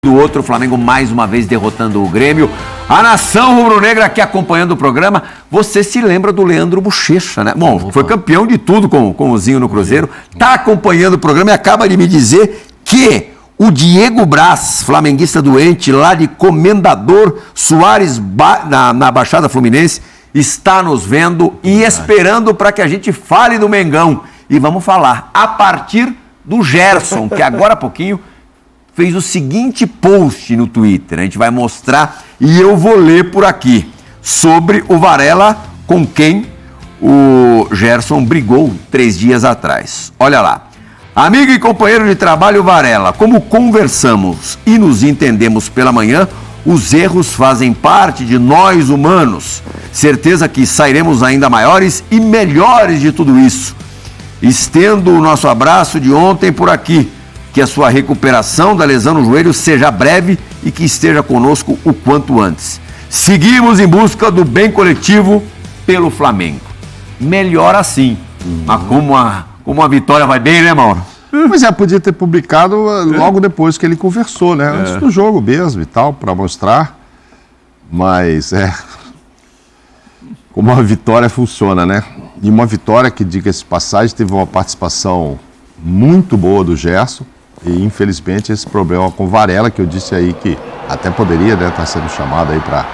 do outro, o Flamengo mais uma vez derrotando o Grêmio. A nação rubro-negra aqui acompanhando o programa. Você se lembra do Leandro Bochecha, né? Bom, foi campeão de tudo com o Zinho no Cruzeiro. Tá acompanhando o programa e acaba de me dizer que o Diego Braz, flamenguista doente lá de Comendador Soares, na Baixada Fluminense, está nos vendo e esperando para que a gente fale do Mengão. E vamos falar a partir do Gerson, que agora há pouquinho fez o seguinte post no Twitter. A gente vai mostrar e eu vou ler por aqui sobre o Varela, com quem o Gerson brigou 3 dias atrás. Olha lá. Amigo e companheiro de trabalho Varela, como conversamos e nos entendemos pela manhã, os erros fazem parte de nós humanos. Certeza que sairemos ainda maiores e melhores de tudo isso. Estendo o nosso abraço de ontem por aqui. Que a sua recuperação da lesão no joelho seja breve e que esteja conosco o quanto antes. Seguimos em busca do bem coletivo pelo Flamengo. Melhor assim. Mas como a vitória vai bem, né, Mauro? Pois é, podia ter publicado logo depois que ele conversou, né? Antes do jogo mesmo e tal, para mostrar. Mas como a vitória funciona, né? E uma vitória que, diga-se de passagem, teve uma participação muito boa do Gerson. E infelizmente esse problema com Varela, que eu disse aí que até poderia, né, estar sendo chamado aí para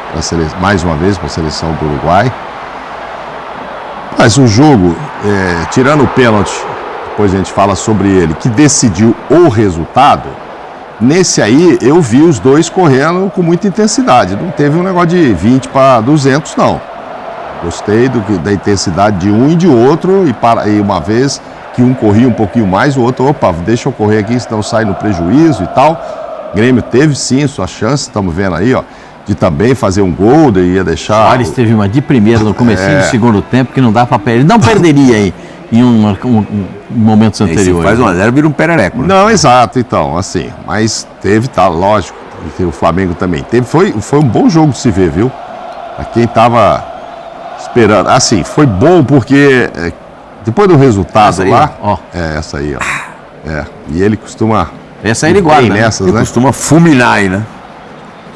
mais uma vez para a seleção do Uruguai. Mas o jogo, tirando o pênalti, depois a gente fala sobre ele, que decidiu o resultado, nesse aí eu vi os dois correndo com muita intensidade. Não teve um negócio de 20 para 200, não. Gostei da intensidade de um e de outro, e uma vez que um corria um pouquinho mais, o outro, opa, deixa eu correr aqui, senão sai no prejuízo e tal. O Grêmio teve sim sua chance, estamos vendo aí, ó, de também fazer um gol, ia deixar... O Soares teve uma de primeiro no comecinho do segundo tempo, que não dá para perder. Ele não perderia aí em momentos anteriores. Se faz 1-0, vira um perereco. Né? Não, exato, então, assim, mas teve, tá, lógico, o Flamengo também teve. Foi um bom jogo de se ver, viu? Pra quem tava esperando, assim, foi bom porque... Depois do resultado aí, lá, ó. Essa aí, ó. E ele costuma... Essa aí ele guarda, nessas, né? Costuma fulminar aí, né?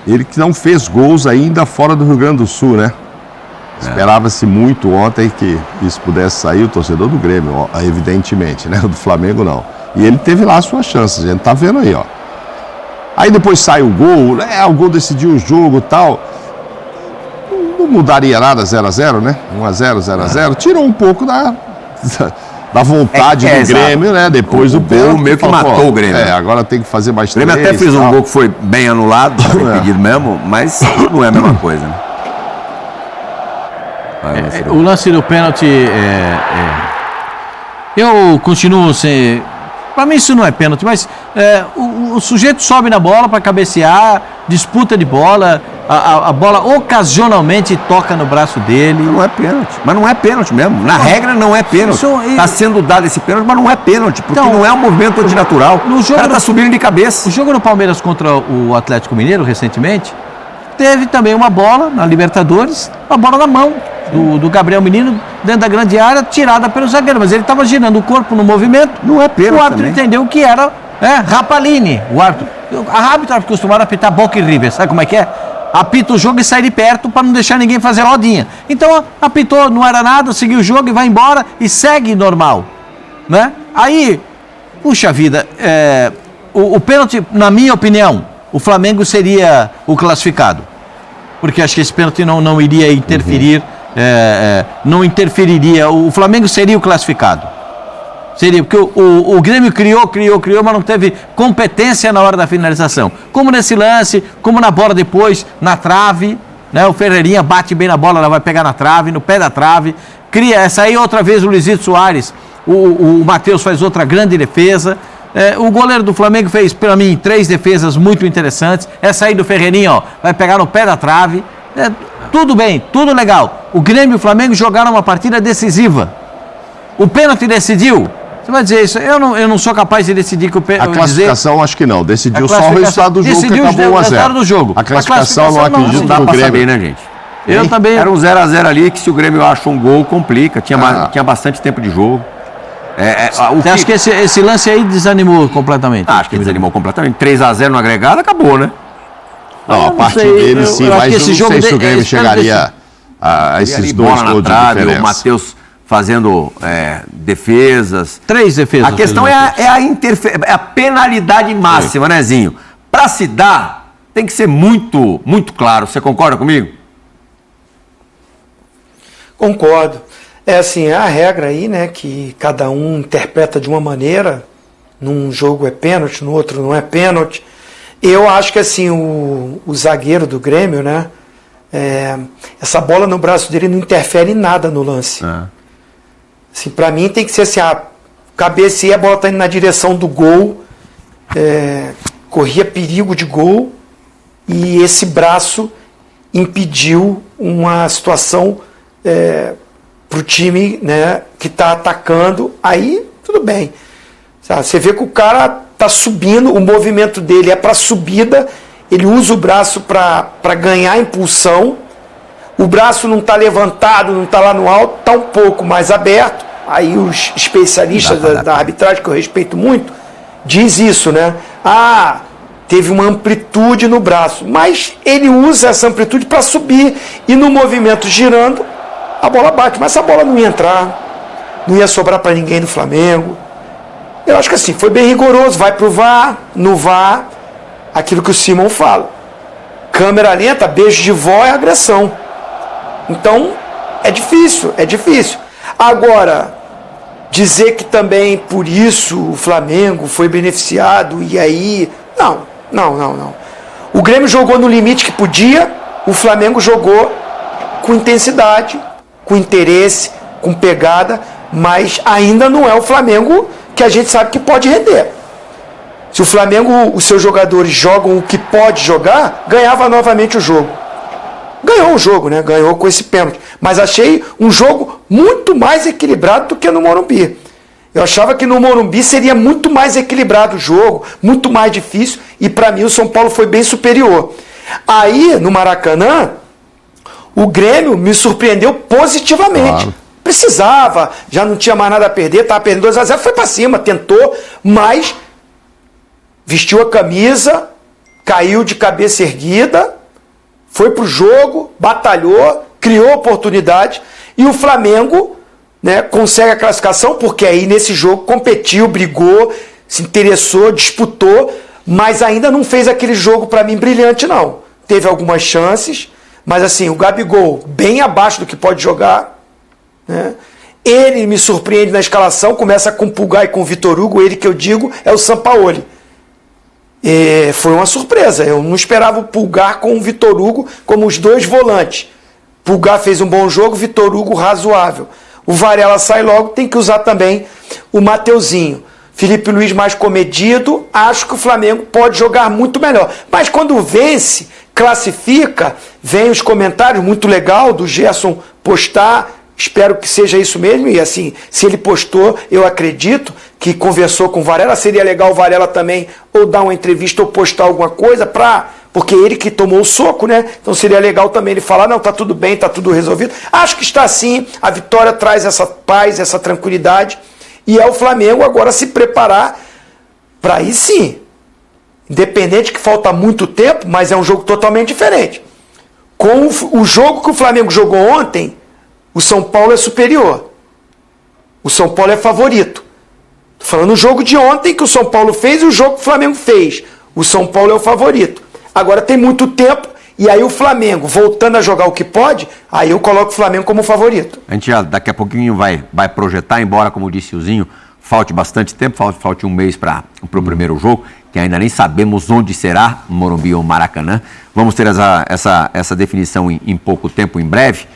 Ele que não fez gols ainda fora do Rio Grande do Sul, né? Esperava-se muito ontem que isso pudesse sair, o torcedor do Grêmio, ó, evidentemente, né? O do Flamengo não. E ele teve lá as suas chances, a gente tá vendo aí, ó. Aí depois sai o gol, o gol decidiu o jogo e tal. Não mudaria nada 0-0, né? 1-0, 0-0. Tirou um pouco da vontade do Grêmio, né? Depois do pênalti. O meio que matou o Grêmio. Agora tem que fazer mais 3. O Grêmio até fez um gol que foi bem anulado, impedido mesmo, mas não é a mesma coisa, né? O lance do pênalti eu continuo sem... Para mim isso não é pênalti, mas o sujeito sobe na bola para cabecear, disputa de bola, a bola ocasionalmente toca no braço dele. Não é pênalti, mas não é pênalti mesmo. Na regra não é pênalti. Está sendo dado esse pênalti, mas não é pênalti, porque então, não é um movimento antinatural. O cara está subindo de cabeça. O jogo no Palmeiras contra o Atlético Mineiro, recentemente, teve também uma bola na Libertadores, uma bola na mão do Gabriel Menino, dentro da grande área, tirada pelo zagueiro, mas ele estava girando o corpo no movimento. Não é pênalti. O árbitro entendeu que era Rapalini. O árbitro é acostumado a apitar Boca e River, sabe como é que é? Apita o jogo e sai de perto para não deixar ninguém fazer rodinha. Então apitou, não era nada, seguiu o jogo e vai embora e segue normal, né? Aí, puxa vida, o pênalti, na minha opinião, o Flamengo seria o classificado, porque acho que esse pênalti não iria interferir. Não interferiria, o Flamengo seria o classificado. Seria, porque o Grêmio criou, mas não teve competência na hora da finalização. Como nesse lance, como na bola depois, na trave, né? O Ferreirinha bate bem na bola, ela vai pegar na trave, no pé da trave. Cria, essa aí outra vez o Luizito Soares, o Matheus faz outra grande defesa. O goleiro do Flamengo fez, para mim, 3 defesas muito interessantes. Essa aí do Ferreirinha, ó, vai pegar no pé da trave. Tudo bem, tudo legal. O Grêmio e o Flamengo jogaram uma partida decisiva. O pênalti decidiu? Você vai dizer isso? Eu não sou capaz de decidir que o pênalti... A classificação acho que não. Decidiu só o resultado do jogo, que acabou 1-0. O resultado do jogo. A classificação não acredito no Grêmio. Saber, né, gente? Eu também... Era um 0-0 ali que se o Grêmio acha um gol, complica. Tinha bastante tempo de jogo. Você acha que esse lance aí desanimou completamente? Acho que desanimou completamente. 3-0 no agregado, acabou, né? Não, a partir dele sim, mas eu não sei se o Grêmio chegaria a esses dois gols de diferença. O Matheus fazendo defesas. 3 defesas. A questão é a penalidade máxima, né, Zinho? Para se dar, tem que ser muito, muito claro. Você concorda comigo? Concordo. É assim, é a regra aí, né, que cada um interpreta de uma maneira. Num jogo é pênalti, no outro não é pênalti. Eu acho que assim, o zagueiro do Grêmio, né, essa bola no braço dele não interfere em nada no lance. Assim, para mim tem que ser assim, cabeceia, a bola está indo na direção do gol, corria perigo de gol, e esse braço impediu uma situação para o time, né, que está atacando. Aí tudo bem. Sabe? Você vê que o cara está subindo, o movimento dele é para subida, ele usa o braço para ganhar impulsão, o braço não está levantado, não está lá no alto, está um pouco mais aberto. Aí os especialistas da arbitragem, que eu respeito muito, diz isso, né? Teve uma amplitude no braço, mas ele usa essa amplitude para subir, e no movimento girando, a bola bate, mas essa bola não ia entrar, não ia sobrar para ninguém no Flamengo. Eu acho que assim, foi bem rigoroso, vai pro VAR, no VAR, aquilo que o Simon fala. Câmera lenta, beijo de vó é agressão. Então, é difícil. Agora, dizer que também por isso o Flamengo foi beneficiado e aí... Não. O Grêmio jogou no limite que podia, o Flamengo jogou com intensidade, com interesse, com pegada, mas ainda não é o Flamengo que a gente sabe que pode render. Se o Flamengo, os seus jogadores jogam o que pode jogar, ganhava novamente o jogo. Ganhou o jogo, né? Ganhou com esse pênalti. Mas achei um jogo muito mais equilibrado do que no Morumbi. Eu achava que no Morumbi seria muito mais equilibrado o jogo, muito mais difícil, e para mim o São Paulo foi bem superior. Aí, no Maracanã, o Grêmio me surpreendeu positivamente. Claro. Precisava, já não tinha mais nada a perder, estava perdendo 2-0, foi para cima, tentou, mas vestiu a camisa, caiu de cabeça erguida, foi pro jogo, batalhou, criou oportunidade, e o Flamengo, né, consegue a classificação, porque aí nesse jogo competiu, brigou, se interessou, disputou, mas ainda não fez aquele jogo para mim brilhante, não. Teve algumas chances, mas assim, o Gabigol bem abaixo do que pode jogar, né? Ele me surpreende na escalação, começa com o Pulgar e com o Vitor Hugo, ele que eu digo é o Sampaoli. Foi uma surpresa, eu não esperava o Pulgar com o Vitor Hugo como os dois volantes. Pulgar fez um bom jogo, Vitor Hugo razoável. O Varela sai logo, tem que usar também o Mateuzinho. Felipe Luiz mais comedido, acho que o Flamengo pode jogar muito melhor. Mas quando vence, classifica, vem os comentários, muito legal, do Gerson postar, espero que seja isso mesmo, e assim, se ele postou, eu acredito que conversou com o Varela, seria legal o Varela também ou dar uma entrevista ou postar alguma coisa, porque ele que tomou o soco, né? Então seria legal também ele falar, não, tá tudo bem, tá tudo resolvido. Acho que está assim, a vitória traz essa paz, essa tranquilidade, e é o Flamengo agora se preparar para aí sim, independente que falta muito tempo, mas é um jogo totalmente diferente. Com o jogo que o Flamengo jogou ontem, o São Paulo é superior. O São Paulo é favorito. Estou falando do jogo de ontem que o São Paulo fez e o jogo que o Flamengo fez. O São Paulo é o favorito. Agora tem muito tempo e aí o Flamengo, voltando a jogar o que pode, aí eu coloco o Flamengo como favorito. A gente já daqui a pouquinho vai projetar, embora, como disse o Zinho, falte bastante tempo, falte um mês para o primeiro jogo, que ainda nem sabemos onde será, Morumbi ou Maracanã. Vamos ter essa definição em pouco tempo, em breve.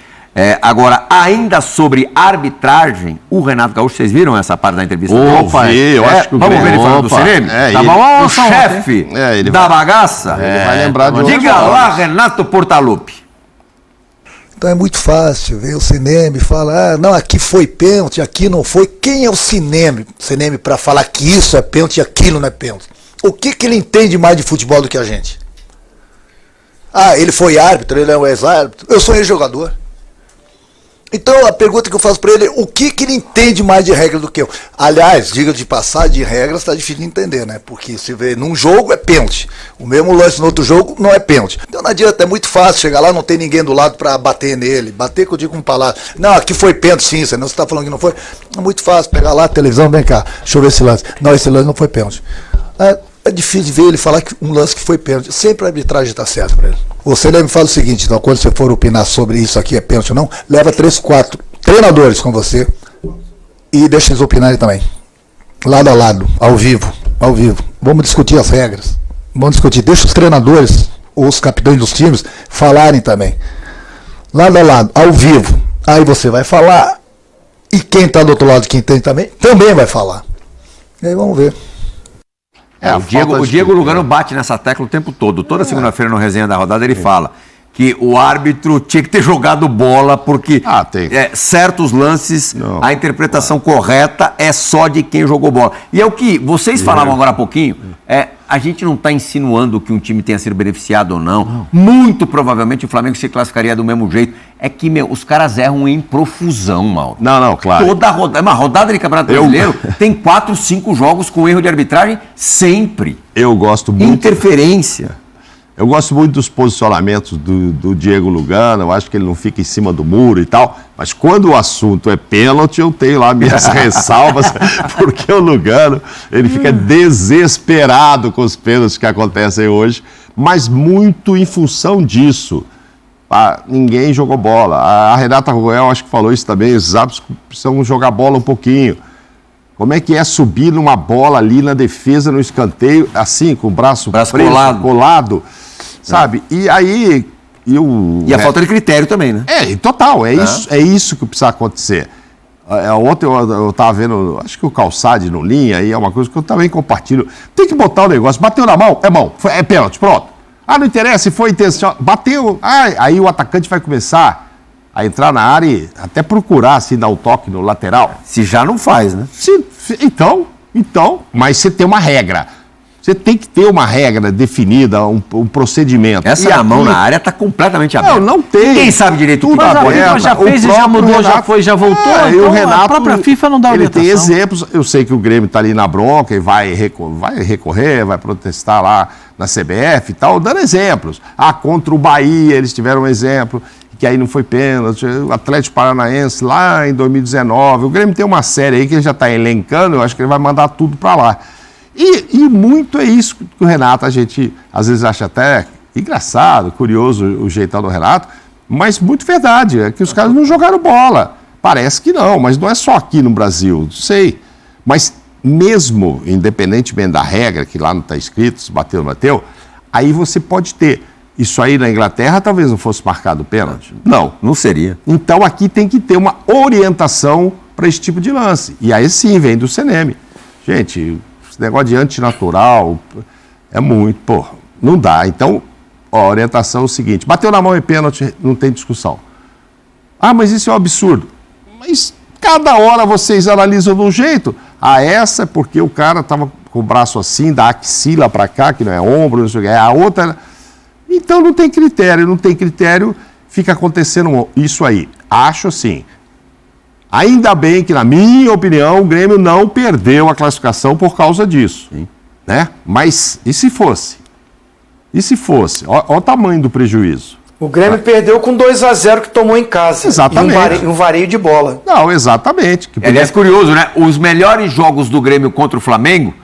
Agora, ainda sobre arbitragem, o Renato Gaúcho, vocês viram essa parte da entrevista? Eu acho que o vamos ver ele falando do Cirene? O chefe da bagaça. Ele vai lembrar de outros Diga lá, Renato Portaluppi. Então é muito fácil ver o Cineme falar, não, aqui foi pênalti, aqui não foi. Quem é o Cineme para falar que isso é pênalti e aquilo não é pênalti? O que ele entende mais de futebol do que a gente? Ele foi árbitro, ele é um ex-árbitro. Eu sou ex-jogador. Então a pergunta que eu faço para ele é o que ele entende mais de regra do que eu. Aliás, diga de passagem, de regras está difícil de entender, né? Porque se vê num jogo é pênalti. O mesmo lance no outro jogo não é pênalti. Então não adianta, é muito fácil chegar lá, não tem ninguém do lado para bater nele. Bater que eu digo com palavra. Não, aqui foi pênalti sim, você está falando que não foi. É muito fácil pegar lá a televisão, vem cá, deixa eu ver esse lance. Não, esse lance não foi pênalti. É difícil de ver ele falar que um lance que foi pênalti. Sempre a arbitragem está certa para ele. Você me fala o seguinte, então, quando você for opinar sobre isso aqui é pênalti ou não, leva 3, 4 treinadores com você e deixa eles opinarem também. Lado a lado, ao vivo. Vamos discutir as regras. Vamos discutir. Deixa os treinadores, ou os capitães dos times, falarem também. Lado a lado, ao vivo. Aí você vai falar e quem está do outro lado, quem tem também vai falar. E aí vamos ver. O Diego Lugano bate nessa tecla o tempo todo. Toda segunda-feira no Resenha da Rodada ele fala que o árbitro tinha que ter jogado bola porque certos lances, a interpretação correta é só de quem jogou bola. E é o que vocês falavam agora há pouquinho, a gente não está insinuando que um time tenha sido beneficiado ou não. Muito provavelmente o Flamengo se classificaria do mesmo jeito. É que, os caras erram em profusão, Mauro. Não, claro. Toda rodada, uma rodada de Campeonato Brasileiro tem 4, 5 jogos com erro de arbitragem sempre. Eu gosto muito. Interferência. Eu gosto muito dos posicionamentos do Diego Lugano, eu acho que ele não fica em cima do muro e tal, mas quando o assunto é pênalti, eu tenho lá minhas ressalvas, porque o Lugano, ele fica desesperado com os pênaltis que acontecem hoje, mas muito em função disso. Ninguém jogou bola. A Renata Ruel, acho que falou isso também, os árbitros precisam jogar bola um pouquinho. Como é que é subir numa bola ali na defesa, no escanteio, assim, com o braço preso, colado, sabe? E aí... E a falta de critério também, né? Total, é isso que precisa acontecer. Ontem eu estava vendo, acho que o Calçade no Linha, aí é uma coisa que eu também compartilho. Tem que botar o negócio, bateu na mão, é pênalti, pronto. Não interessa, se foi intencional, bateu, aí o atacante vai começar a entrar na área e até procurar, assim, dar o toque no lateral. Se já não faz, né? Então, mas você tem uma regra. Você tem que ter uma regra definida, um procedimento. Essa mão na área está completamente aberta. Não tem. Ninguém sabe direito o que está aberta. Mas já fez e já mudou, já foi, já voltou. E o Renato, a própria FIFA não dá orientação. Ele tem exemplos. Eu sei que o Grêmio está ali na bronca e vai recorrer, vai protestar lá na CBF e tal, dando exemplos. Contra o Bahia eles tiveram um exemplo, que aí não foi pênalti. O Atlético Paranaense lá em 2019. O Grêmio tem uma série aí que ele já está elencando, eu acho que ele vai mandar tudo para lá. E muito é isso que o Renato, a gente às vezes acha até engraçado, curioso o jeitão do Renato, mas muito verdade, é que os caras não jogaram bola. Parece que não, mas não é só aqui no Brasil, não sei. Mas mesmo, independentemente da regra, que lá não está escrito, se bateu, não bateu, aí você pode ter. Isso aí na Inglaterra talvez não fosse marcado pênalti. Não seria. Então aqui tem que ter uma orientação para esse tipo de lance. E aí sim, vem do CNM. Gente... Esse negócio de antinatural é muito, não dá. Então, a orientação é o seguinte, bateu na mão em pênalti, não tem discussão. Mas isso é um absurdo. Mas cada hora vocês analisam de um jeito. Essa é porque o cara estava com o braço assim, da axila para cá, que não é ombro, não sei o que, a outra... Então não tem critério, fica acontecendo isso aí. Acho assim... Ainda bem que, na minha opinião, o Grêmio não perdeu a classificação por causa disso. Né? Mas e se fosse? Olha o tamanho do prejuízo. O Grêmio perdeu com 2-0 que tomou em casa. Exatamente. Um vareio de bola. Não, exatamente. Aliás, curioso, né? Os melhores jogos do Grêmio contra o Flamengo,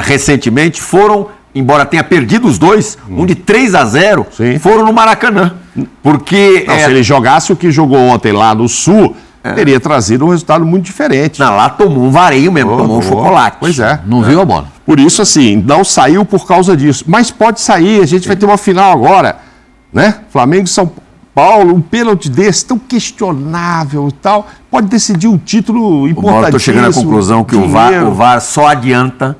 recentemente, foram, embora tenha perdido os dois, um de 3-0, foram no Maracanã. Porque... se ele jogasse o que jogou ontem lá no Sul... teria trazido um resultado muito diferente. Lá tomou um vareio mesmo, tomou um chocolate. Pois é. Não viu a bola. Por isso, assim, não saiu por causa disso. Mas pode sair, a gente vai ter uma final agora, né? Flamengo e São Paulo, um pênalti desse tão questionável e tal, pode decidir um título importantíssimo. Estou chegando à conclusão que o VAR só adianta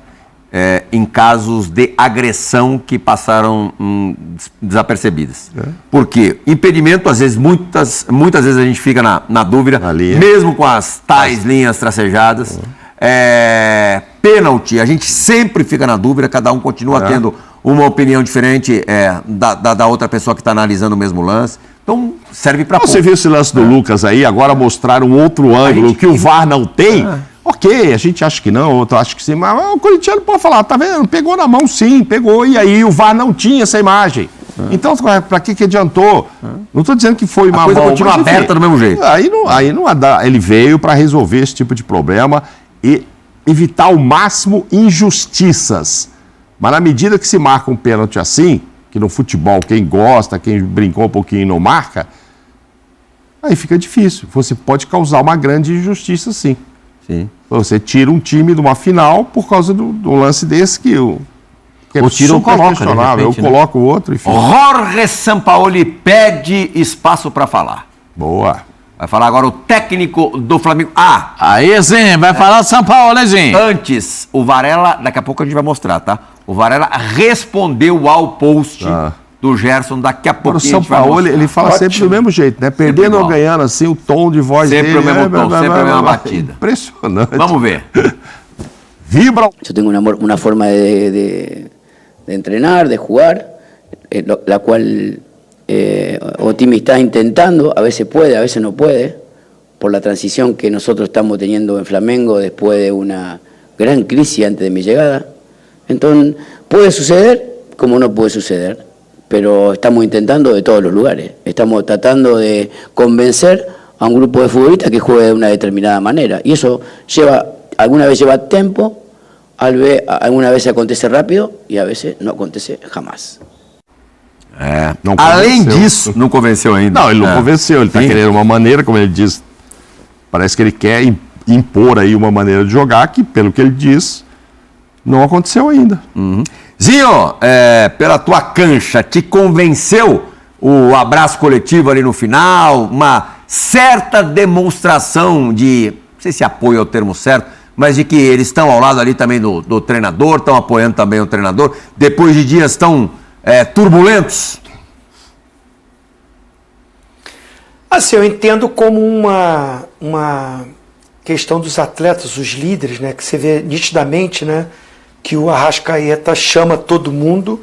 em casos de agressão que passaram desapercebidas. Porque impedimento, às vezes, muitas vezes a gente fica na dúvida, mesmo com as tais linhas tracejadas. Pênalti, a gente sempre fica na dúvida, cada um continua tendo uma opinião diferente da outra pessoa que está analisando o mesmo lance. Então, serve para Você viu esse lance do Lucas aí, agora mostraram um outro ângulo que o VAR não tem? Ok, a gente acha que não, outro acha que sim, mas o corintiano pode falar, tá vendo? Pegou na mão sim, pegou, e aí o VAR não tinha essa imagem. Então, para que adiantou? Não estou dizendo que foi uma coisa mão, continua mas, enfim, aberta do mesmo jeito. Aí não dá. Ele veio para resolver esse tipo de problema e evitar ao máximo injustiças. Mas na medida que se marca um pênalti assim, que no futebol quem gosta, quem brincou um pouquinho não marca, aí fica difícil. Você pode causar uma grande injustiça sim. Você tira um time de uma final por causa do lance desse que o... Ou tira ou coloca, questionável. Eu coloco o outro e fica. Jorge Sampaoli pede espaço para falar. Boa. Vai falar agora o técnico do Flamengo. Aí sim, vai falar o São Paulo, hein, sim? Antes, o Varela, daqui a pouco a gente vai mostrar, tá? O Varela respondeu ao post do Gerson, daqui a pouco. O São Paulo, ele fala sempre do mesmo jeito, né? Perdendo ou ganhando, assim, o tom de voz sempre dele. Sempre o mesmo tom, sempre a mesma batida. Impressionante. Vamos ver. Vibra. Yo tengo una forma de entrenar, de jugar, la cual Otimi está intentando, a veces puede, a veces no puede, por la transición que nosotros estamos teniendo en Flamengo después de una gran crisis antes de mi llegada. Entonces, puede suceder como no puede suceder, pero estamos intentando de todos los lugares. Estamos tratando de convencer a un grupo de futbolistas que juegue de una determinada manera. Y eso alguna vez lleva tiempo, alguna vez acontece rápido e a vezes não acontece jamais. Além disso, não convenceu ainda. Não, ele não convenceu, ele está querendo uma maneira, como ele diz, parece que ele quer impor aí uma maneira de jogar que, pelo que ele diz, não aconteceu ainda. Zinho, pela tua cancha, te convenceu o abraço coletivo ali no final? Uma certa demonstração de, não sei se apoio é o termo certo, mas de que eles estão ao lado ali também do treinador, estão apoiando também o treinador, depois de dias tão turbulentos? Assim, eu entendo como uma questão dos atletas, os líderes, né, que você vê nitidamente, né, que o Arrascaeta chama todo mundo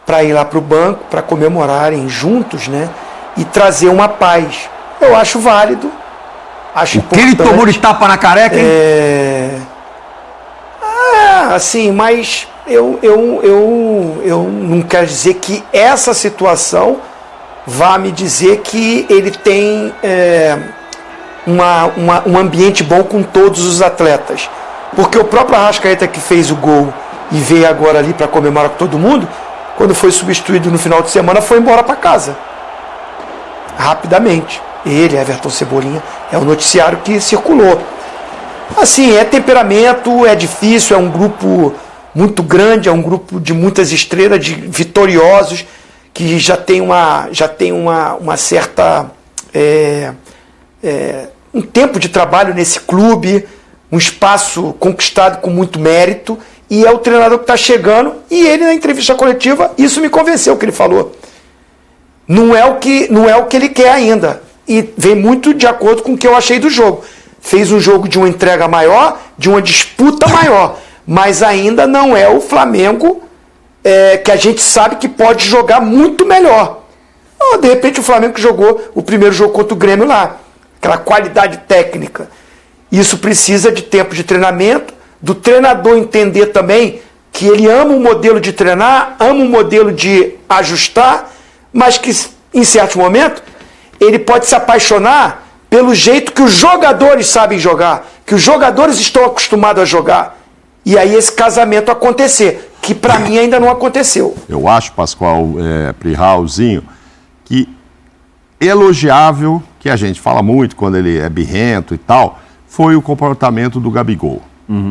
para ir lá para o banco, para comemorarem juntos, né, e trazer uma paz. Eu acho válido. Acho que ele tomou de tapa na careca, hein? Assim, mas eu não quero dizer que essa situação vá me dizer que ele tem um ambiente bom com todos os atletas. Porque o próprio Arrascaeta que fez o gol e veio agora ali para comemorar com todo mundo, quando foi substituído no final de semana, foi embora para casa. Rapidamente. Ele, Everton Cebolinha, é o noticiário que circulou. Assim, é temperamento, é difícil, é um grupo muito grande, é um grupo de muitas estrelas, de vitoriosos, que já tem uma certa... um tempo de trabalho nesse clube, um espaço conquistado com muito mérito, e é o treinador que está chegando, e ele na entrevista coletiva, isso me convenceu o que ele falou. Não é o que ele quer ainda. E vem muito de acordo com o que eu achei do jogo. Fez um jogo de uma entrega maior, de uma disputa maior, mas ainda não é o Flamengo que a gente sabe que pode jogar muito melhor. De repente o Flamengo que jogou o primeiro jogo contra o Grêmio lá, aquela qualidade técnica. Isso precisa de tempo de treinamento, do treinador entender também que ele ama o modelo de treinar, ama o modelo de ajustar, mas que em certo momento ele pode se apaixonar pelo jeito que os jogadores sabem jogar, que os jogadores estão acostumados a jogar. E aí esse casamento acontecer, que para mim ainda não aconteceu. Eu acho, Pascoal, Prihalzinho, que elogiável, que a gente fala muito quando ele é birrento e tal, foi o comportamento do Gabigol.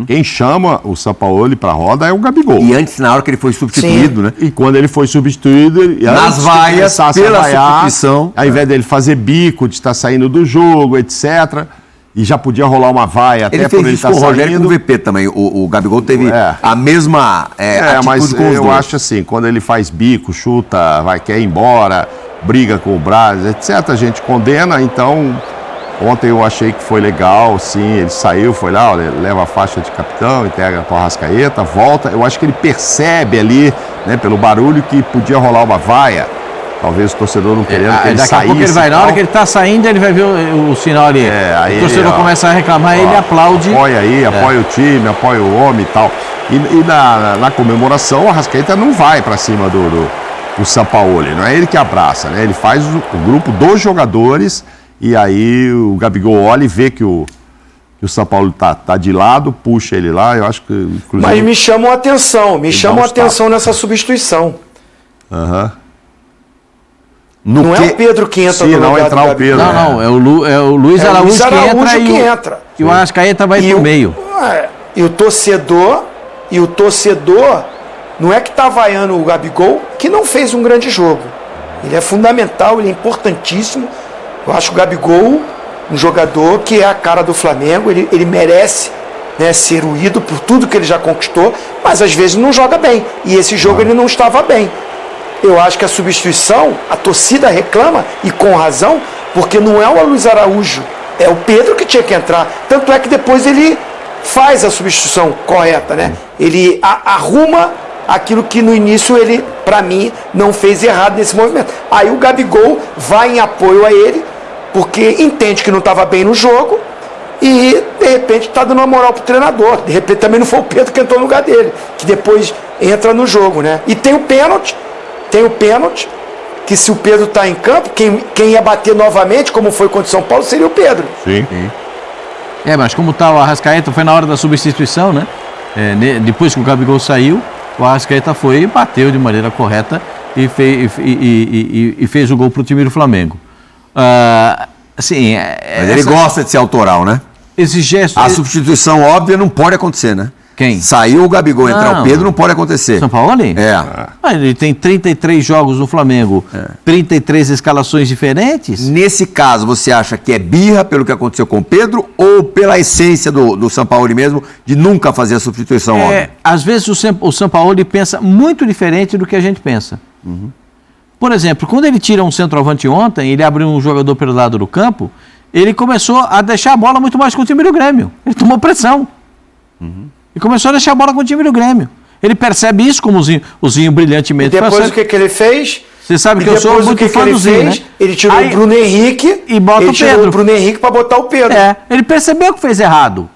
Quem chama o Sampaoli para a roda é o Gabigol. E antes, na hora que ele foi substituído, né? E quando ele foi substituído, nas vaias, pela substituição, ao invés dele fazer bico, de estar saindo do jogo, etc., e já podia rolar uma vaia até por ele estar saindo. Ele fez isso com o Rogério e com o VP também. O Gabigol teve a mesma atitude mas com os eu dois. Acho assim, quando ele faz bico, chuta, quer ir embora, briga com o Braz, etc., a gente condena, então... Ontem eu achei que foi legal, sim, ele saiu, foi lá, olha, leva a faixa de capitão, integra para o Arrascaeta, volta. Eu acho que ele percebe ali, né, pelo barulho, que podia rolar uma vaia. Talvez o torcedor não querendo que ele daqui saísse. a pouco ele vai, e na hora tal. que ele tá saindo, ele vai ver o sinal ali. Aí o torcedor ele, ó, começa a reclamar, ele aplaude. Apoia aí, apoia o time, apoia o homem e tal. E na comemoração, o Arrascaeta não vai para cima do Sampaoli, não é ele que abraça, né? Ele faz o grupo dos jogadores e aí o Gabigol olha e vê que o Sampaoli tá de lado, puxa ele lá, eu acho que inclusive... Mas me chamam a atenção, tapas. nessa substituição. Aham. Não é o Pedro que entra Se no não lugar entrar do o Pedro. Não, é o Luiz Araújo que entra e o Arrascaeta vai pro meio. E o torcedor não é que tá vaiando o Gabigol, que não fez um grande jogo. Ele é fundamental, ele é importantíssimo. Eu acho o Gabigol um jogador que é a cara do Flamengo, ele merece, né, ser o ídolo por tudo que ele já conquistou, mas às vezes não joga bem. E esse jogo ele não estava bem. Eu acho que a substituição, a torcida reclama, e com razão, porque não é o Luiz Araújo, é o Pedro que tinha que entrar. Tanto é que depois ele faz a substituição correta, né? Ele arruma aquilo que no início ele, para mim, não fez errado nesse movimento. Aí o Gabigol vai em apoio a ele, porque entende que não estava bem no jogo e, de repente, está dando uma moral pro treinador. De repente também não foi o Pedro que entrou no lugar dele, que depois entra no jogo, né? E tem o pênalti, que se o Pedro está em campo, quem ia bater novamente, como foi contra o São Paulo, seria o Pedro. Sim. Mas como tá o Arrascaeta, foi na hora da substituição, né? Depois que o Gabigol saiu, o Arrascaeta foi e bateu de maneira correta e fez o gol pro time do Flamengo. Mas ele gosta de ser autoral, né? Esse gesto... A substituição óbvia não pode acontecer, né? Quem? Saiu o Gabigol, entrar Não. o Pedro, não pode acontecer. São Paulo? Ele tem 33 jogos no Flamengo, 33 escalações diferentes. Nesse caso, você acha que é birra pelo que aconteceu com o Pedro ou pela essência do Sampaoli mesmo de nunca fazer a substituição óbvia? Às vezes o Sampaoli pensa muito diferente do que a gente pensa. Por exemplo, quando ele tira um centroavante ontem, ele abriu um jogador pelo lado do campo, ele começou a deixar a bola muito mais com o time do Grêmio. Ele tomou pressão. E começou a deixar a bola com o time do Grêmio. Ele percebe isso, como o Zinho brilhantemente E depois faz. o que ele fez? Você sabe que eu sou muito fã do Zinho, né? Ele tirou o Bruno Henrique e bota o Pedro. Tirou o Bruno Henrique para botar o Pedro. Ele percebeu que fez errado.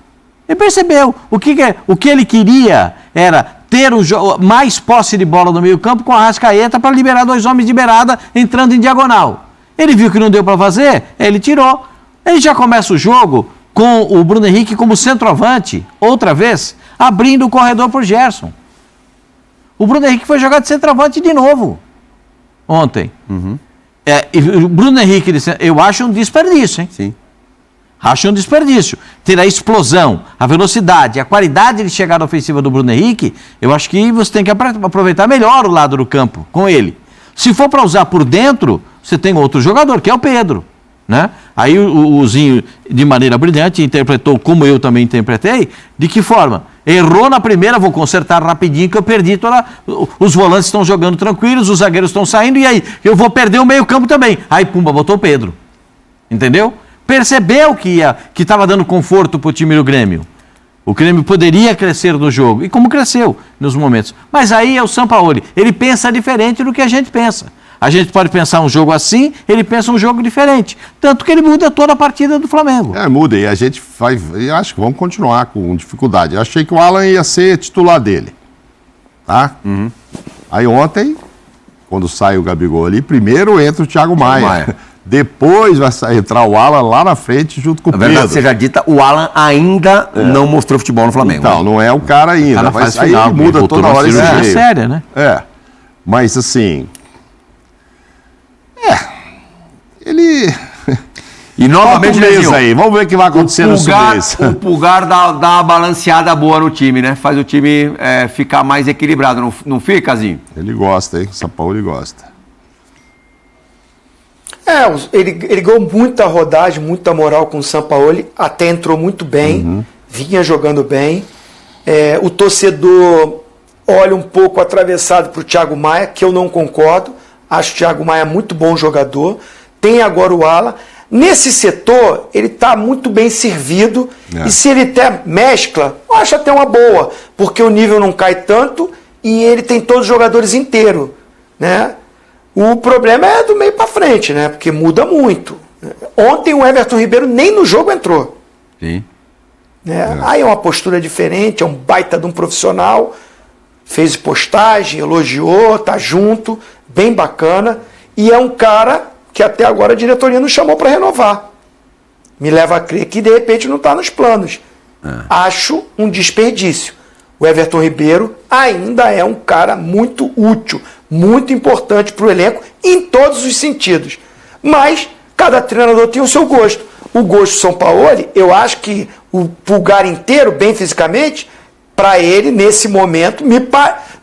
Ele percebeu. O que ele queria era ter mais posse de bola no meio campo com a Arrascaeta para liberar 2 homens de beirada entrando em diagonal. Ele viu que não deu para fazer, ele tirou. Ele já começa o jogo com o Bruno Henrique como centroavante, outra vez, abrindo o corredor para o Gerson. O Bruno Henrique foi jogar de centroavante de novo, ontem. E o Bruno Henrique, eu acho um desperdício, hein? Sim. Acho um desperdício. Ter a explosão, a velocidade, a qualidade de chegada ofensiva do Bruno Henrique, eu acho que você tem que aproveitar melhor o lado do campo com ele. Se for para usar por dentro, você tem outro jogador, que é o Pedro. Né? Aí o Zinho, de maneira brilhante, interpretou como eu também interpretei. De que forma? Errou na primeira, vou consertar rapidinho que eu perdi toda... Os volantes estão jogando tranquilos, os zagueiros estão saindo, e aí eu vou perder o meio campo também. Aí, pumba, botou o Pedro. Entendeu? Percebeu que estava dando conforto para o time do Grêmio. O Grêmio poderia crescer no jogo, e como cresceu nos momentos. Mas aí é o Sampaoli. Ele pensa diferente do que a gente pensa. A gente pode pensar um jogo assim, ele pensa um jogo diferente. Tanto que ele muda toda a partida do Flamengo. Muda, e a gente vai. Eu acho que vamos continuar com dificuldade. Eu achei que o Alan ia ser titular dele. Tá? Aí ontem, quando sai o Gabigol ali, primeiro entra o Thiago Maia. Depois vai entrar o Alan lá na frente junto com o Pedro. Na verdade seja dita, o Alan ainda não mostrou futebol no Flamengo. Então, não é o cara ainda. Tá mas aí aí muda toda hora esse jeito. Séria, né? Mas assim... Ele... E novamente, Lezinho, aí, vamos ver o que vai acontecer no mês. O Pulgar dá uma balanceada boa no time, né? Faz o time ficar mais equilibrado, não fica, Zinho? Ele gosta, hein? Sampaoli gosta. Ele ganhou muita rodagem, muita moral com o Sampaoli, até entrou muito bem, vinha jogando bem. O torcedor olha um pouco atravessado para o Thiago Maia, que eu não concordo. Acho o Thiago Maia muito bom jogador. Tem agora o Alan. Nesse setor, ele está muito bem servido. E se ele até mescla, eu acho até uma boa, porque o nível não cai tanto e ele tem todos os jogadores inteiros, né? O problema é do meio para frente, né? Porque muda muito. Ontem o Everton Ribeiro nem no jogo entrou. Sim. Né? Aí é uma postura diferente, é um baita de um profissional, fez postagem, elogiou, tá junto, bem bacana, e é um cara que até agora a diretoria não chamou para renovar. Me leva a crer que de repente não está nos planos. Acho um desperdício. O Everton Ribeiro ainda é um cara muito útil, muito importante para o elenco em todos os sentidos. Mas cada treinador tem o seu gosto. O gosto do Sampaoli, eu acho que o Pulgar inteiro, bem fisicamente, para ele, nesse momento,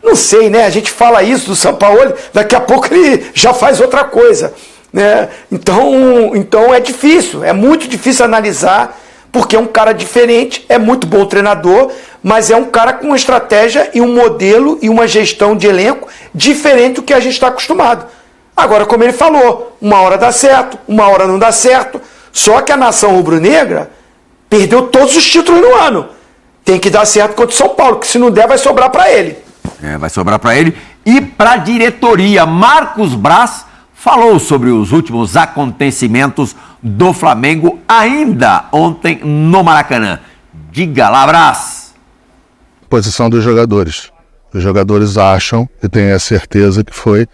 não sei, né? A gente fala isso do Sampaoli, daqui a pouco ele já faz outra coisa. Né? Então é difícil, é muito difícil analisar, porque é um cara diferente, é muito bom treinador, mas é um cara com uma estratégia e um modelo e uma gestão de elenco diferente do que a gente está acostumado. Agora, como ele falou, uma hora dá certo, uma hora não dá certo, só que a nação rubro-negra perdeu todos os títulos no ano. Tem que dar certo contra o São Paulo, que se não der vai sobrar para ele. Vai sobrar para ele e para a diretoria. Marcos Braz falou sobre os últimos acontecimentos do Flamengo ainda ontem no Maracanã. Diga lá, Braz. Posição dos jogadores. Os jogadores acham e têm a certeza que foi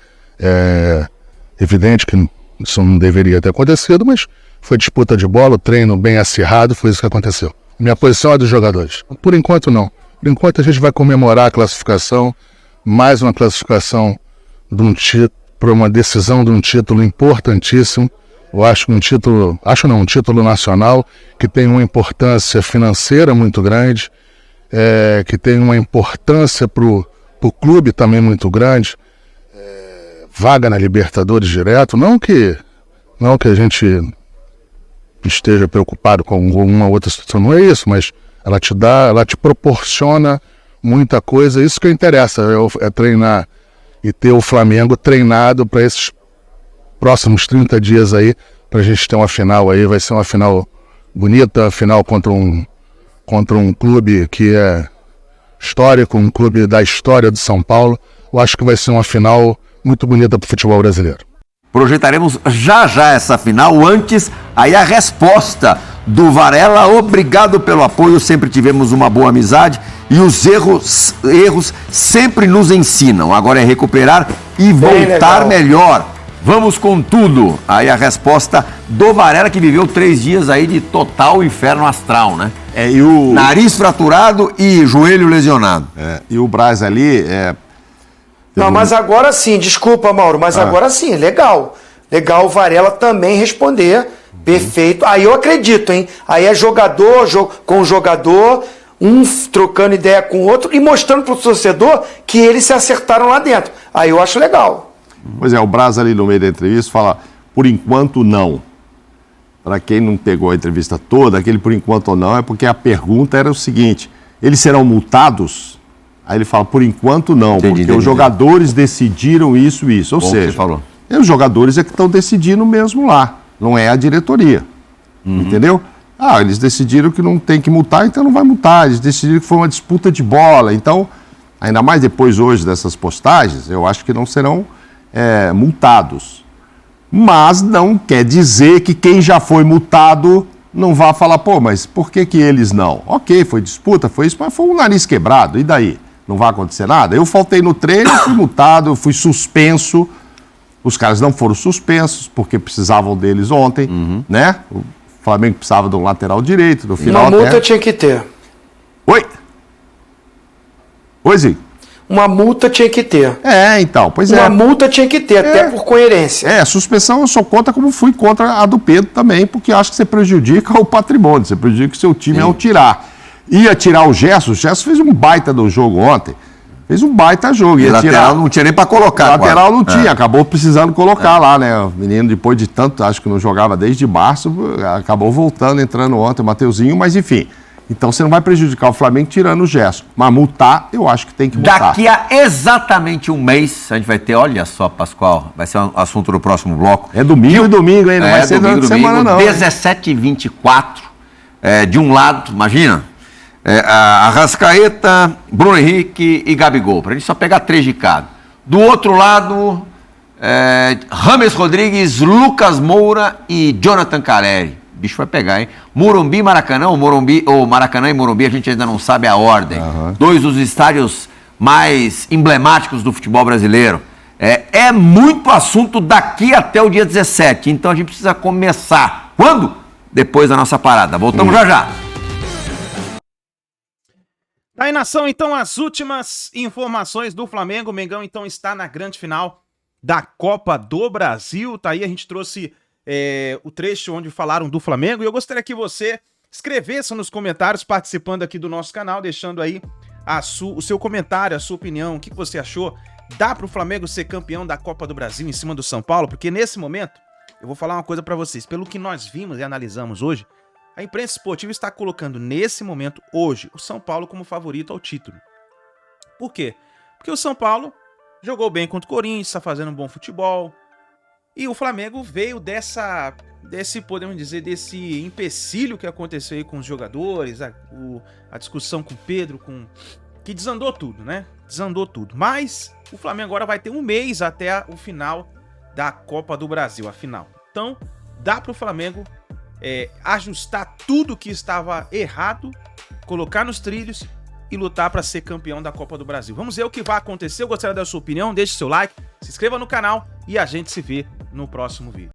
evidente que isso não deveria ter acontecido, mas foi disputa de bola, o treino bem acirrado, foi isso que aconteceu. Minha posição é dos jogadores. Por enquanto não. Por enquanto a gente vai comemorar a classificação, mais uma classificação de um título, para uma decisão de um título importantíssimo. Eu acho que um título nacional que tem uma importância financeira muito grande, que tem uma importância para o clube também muito grande, vaga na Libertadores direto, não que a gente esteja preocupado com alguma outra situação, não é isso, mas ela te proporciona muita coisa, isso que interessa, é treinar e ter o Flamengo treinado para esses próximos 30 dias aí, para a gente ter uma final aí, vai ser uma final bonita, final contra um clube que é histórico, um clube da história do São Paulo. Eu acho que vai ser uma final muito bonita para o futebol brasileiro. Projetaremos já essa final. Antes, aí a resposta do Varela. Obrigado pelo apoio, sempre tivemos uma boa amizade e os erros sempre nos ensinam. Agora é recuperar e voltar melhor. Vamos com tudo. Aí a resposta do Varela, que viveu 3 dias aí de total inferno astral, né? Nariz fraturado e joelho lesionado. E o Braz ali... Não, mas agora sim, desculpa, Mauro, mas agora sim, legal. Legal o Varela também responder, perfeito. Aí eu acredito, hein? Aí é jogador com jogador, um trocando ideia com o outro e mostrando pro torcedor que eles se acertaram lá dentro. Aí eu acho legal. Pois é, o Braz ali no meio da entrevista fala, por enquanto não. Para quem não pegou a entrevista toda, aquele por enquanto não é porque a pergunta era o seguinte, eles serão multados? Aí ele fala, por enquanto não, porque os jogadores decidiram isso. Ou seja, os jogadores é que estão decidindo mesmo lá, não é a diretoria. Entendeu? Eles decidiram que não tem que multar, então não vai multar. Eles decidiram que foi uma disputa de bola. Então, ainda mais depois hoje dessas postagens, eu acho que não serão multados. Mas não quer dizer que quem já foi multado não vá falar, mas por que eles não? Ok, foi disputa, foi isso, mas foi um nariz quebrado, e daí? Não vai acontecer nada? Eu faltei no treino, fui multado, fui suspenso. Os caras não foram suspensos porque precisavam deles ontem, né? O Flamengo precisava de um lateral direito, no final uma multa tinha que ter. Oi, Zinho? Uma multa tinha que ter. Uma multa tinha que ter, até por coerência. Suspensão eu sou contra, como fui contra a do Pedro também, porque acho que você prejudica o patrimônio, você prejudica o seu time ao tirar. Ia tirar o Gerson fez um baita do jogo ontem. Fez um baita jogo. E lateral não tinha nem para colocar. Lateral não tinha, acabou precisando colocar lá, né? O menino, depois de tanto, acho que não jogava desde março, acabou voltando, entrando ontem, o Mateuzinho, mas enfim. Então você não vai prejudicar o Flamengo tirando o Gerson. Mas multar, eu acho que tem que multar. Daqui a exatamente um mês, a gente vai ter, olha só, Pascoal, vai ser um assunto do próximo bloco. É domingo e domingo, hein? Não vai ser durante a semana, não. 17h24, de um lado, imagina, Arrascaeta, Bruno Henrique e Gabigol, pra gente só pegar 3 de cada. Do outro lado, Rames Rodrigues, Lucas Moura e Jonathan Carelli. O bicho vai pegar, hein? Morumbi, Maracanã, ou Maracanã e Morumbi, a gente ainda não sabe a ordem. Dois dos estádios mais emblemáticos do futebol brasileiro. É muito assunto daqui até o dia 17, então a gente precisa começar. Quando? Depois da nossa parada. Voltamos já já. Aí, nação, então, as últimas informações do Flamengo. O Mengão, então, está na grande final da Copa do Brasil. Tá aí, a gente trouxe o trecho onde falaram do Flamengo. E eu gostaria que você escrevesse nos comentários, participando aqui do nosso canal, deixando aí o seu comentário, a sua opinião, o que você achou. Dá para o Flamengo ser campeão da Copa do Brasil em cima do São Paulo? Porque nesse momento, eu vou falar uma coisa para vocês. Pelo que nós vimos e analisamos hoje, a imprensa esportiva está colocando nesse momento, hoje, o São Paulo como favorito ao título. Por quê? Porque o São Paulo jogou bem contra o Corinthians, está fazendo um bom futebol. E o Flamengo veio podemos dizer, desse empecilho que aconteceu aí com os jogadores, a discussão com o Pedro, que desandou tudo, né? Desandou tudo. Mas o Flamengo agora vai ter um mês até o final da Copa do Brasil, a final. Então, dá para o Flamengo ajustar tudo que estava errado, colocar nos trilhos e lutar para ser campeão da Copa do Brasil. Vamos ver o que vai acontecer. Eu gostaria da sua opinião, deixe seu like, se inscreva no canal e a gente se vê no próximo vídeo.